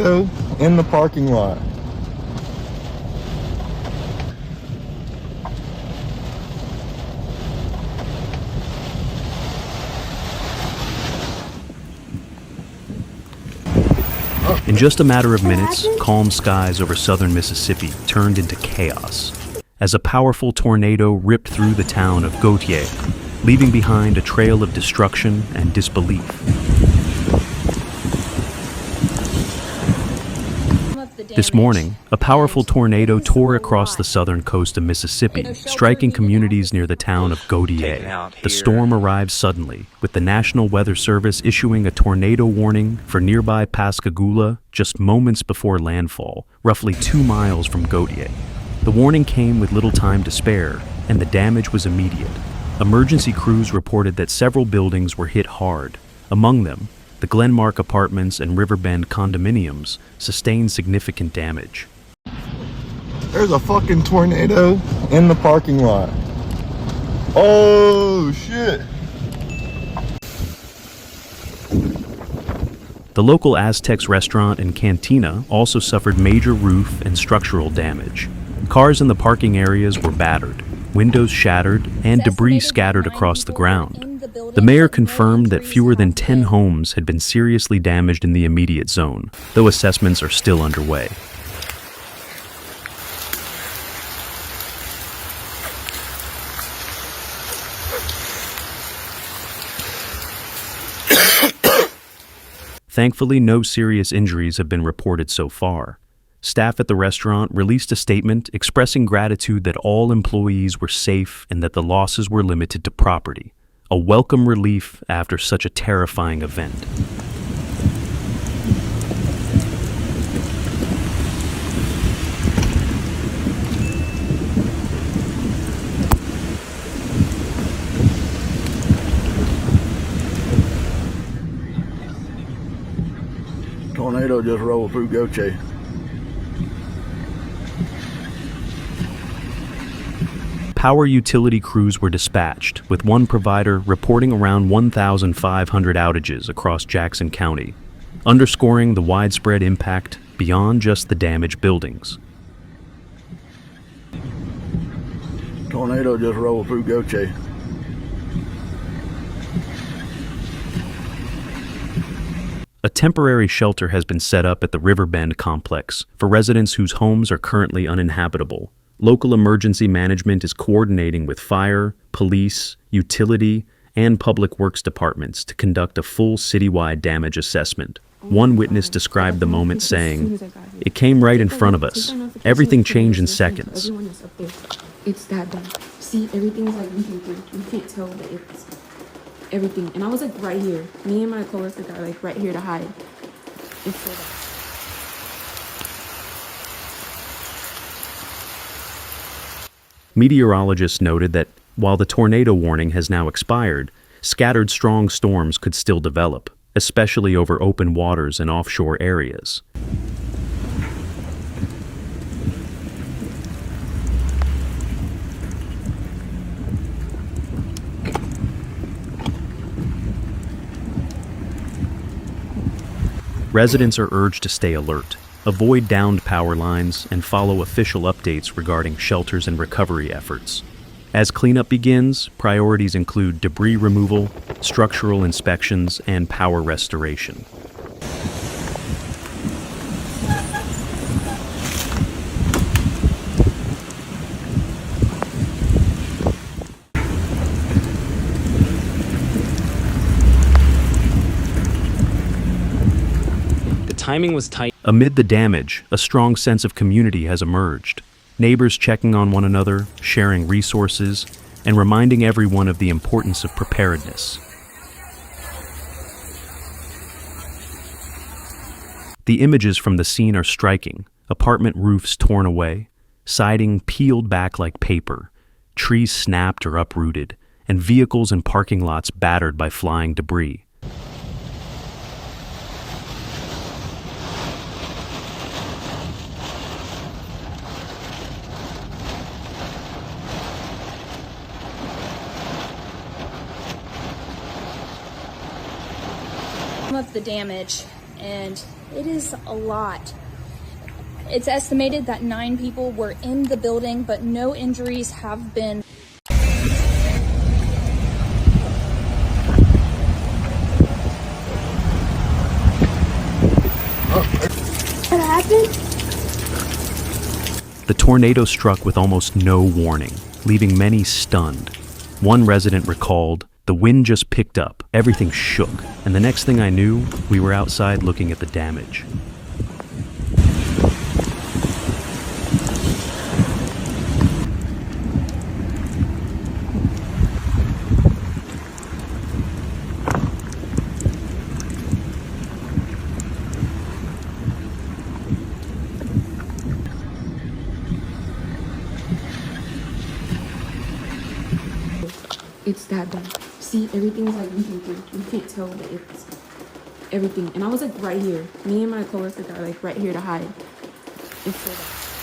tornado in the parking lot. In just a matter of minutes, calm skies over southern Mississippi turned into chaos as a powerful tornado ripped through the town of Gautier, leaving behind a trail of destruction and disbelief. This morning, a powerful tornado tore across the southern coast of Mississippi, striking communities near the town of Gautier. The storm arrived suddenly, with the National Weather Service issuing a tornado warning for nearby Pascagoula just moments before landfall, roughly 2 miles from Gautier. The warning came with little time to spare, and the damage was immediate. Emergency crews reported that several buildings were hit hard. Among them, the Glenmark Apartments and Riverbend condominiums sustained significant damage. There's a fucking tornado in the parking lot. Oh, shit. The local Azteca restaurant and cantina also suffered major roof and structural damage. Cars in the parking areas were battered, windows shattered, and debris scattered across the ground. The mayor confirmed that fewer than 10 homes had been seriously damaged in the immediate zone, though assessments are still underway. Thankfully, no serious injuries have been reported so far. Staff at the restaurant released a statement expressing gratitude that all employees were safe and that the losses were limited to property. A welcome relief after such a terrifying event. Tornado just rolled through Gautier. Power utility crews were dispatched, with one provider reporting around 1,500 outages across Jackson County, underscoring the widespread impact beyond just the damaged buildings. Tornado just rolled through Gautier. A temporary shelter has been set up at the Riverbend complex for residents whose homes are currently uninhabitable. Local emergency management is coordinating with fire, police, utility, and public works departments to conduct a full citywide damage assessment. One witness described the moment saying, "It came right in front of us. Everything changed in seconds." It's that bad. See, everything's like you can't tell that it's everything. And I was like right here. Me and my coworker got like right here to hide. It's so bad. Meteorologists noted that while the tornado warning has now expired, scattered strong storms could still develop, especially over open waters and offshore areas. Residents are urged to stay alert, avoid downed power lines, and follow official updates regarding shelters and recovery efforts. As cleanup begins, priorities include debris removal, structural inspections, and power restoration. Timing was tight. Amid the damage, a strong sense of community has emerged. Neighbors checking on one another, sharing resources, and reminding everyone of the importance of preparedness. The images from the scene are striking. Apartment roofs torn away, siding peeled back like paper, trees snapped or uprooted, and vehicles and parking lots battered by flying debris. Of the damage, and It is a lot. It's estimated that 9 people were in the building, but no injuries have been. What happened? The tornado struck with almost no warning, leaving many stunned. One resident recalled, "The wind just picked up, everything shook, and the next thing I knew, we were outside looking at the damage." It's that bad. See, everything's like leaking through. You can't tell that it's everything. And I was like right here. Me and my coworker are like right here to hide. It's so bad.